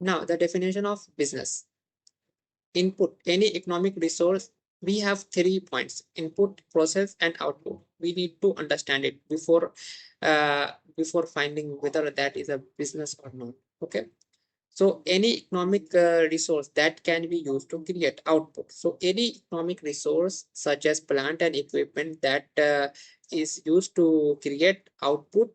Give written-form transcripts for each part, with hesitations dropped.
Now, the definition of business. Input, any economic resource. We have 3 points: input, process, and output. We need to understand it before finding whether that is a business or not. Okay. So any economic resource that can be used to create output. So any economic resource such as plant and equipment that is used to create output,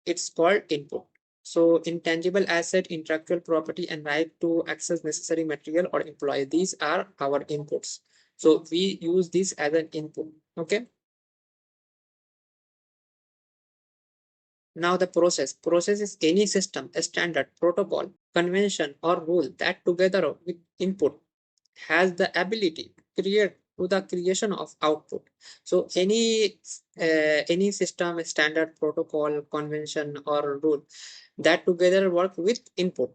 it's called input. So intangible asset, intellectual property, and right to access necessary material or employee, these are our inputs. So we use this as an input. Okay. Now the process is any system, a standard, protocol, convention, or rule that together with input has the ability to create to the creation of output. So any system, standard, protocol, convention, or rule that together work with input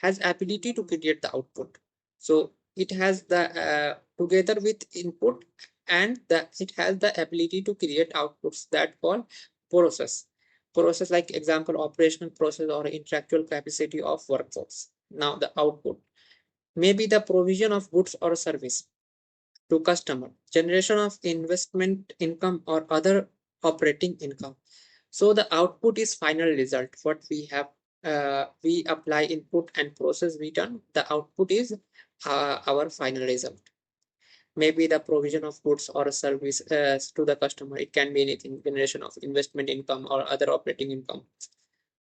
has ability to create the output. So it has the together with input, and it has the ability to create outputs that call process. Process, like example, operational process or intellectual capacity of workforce. Now the output may be the provision of goods or service to customer, generation of investment income or other operating income. So the output is final result. What we have, we apply input and process we done. The output is our final result. Maybe the provision of goods or service to the customer. It can be anything: generation of investment income or other operating income.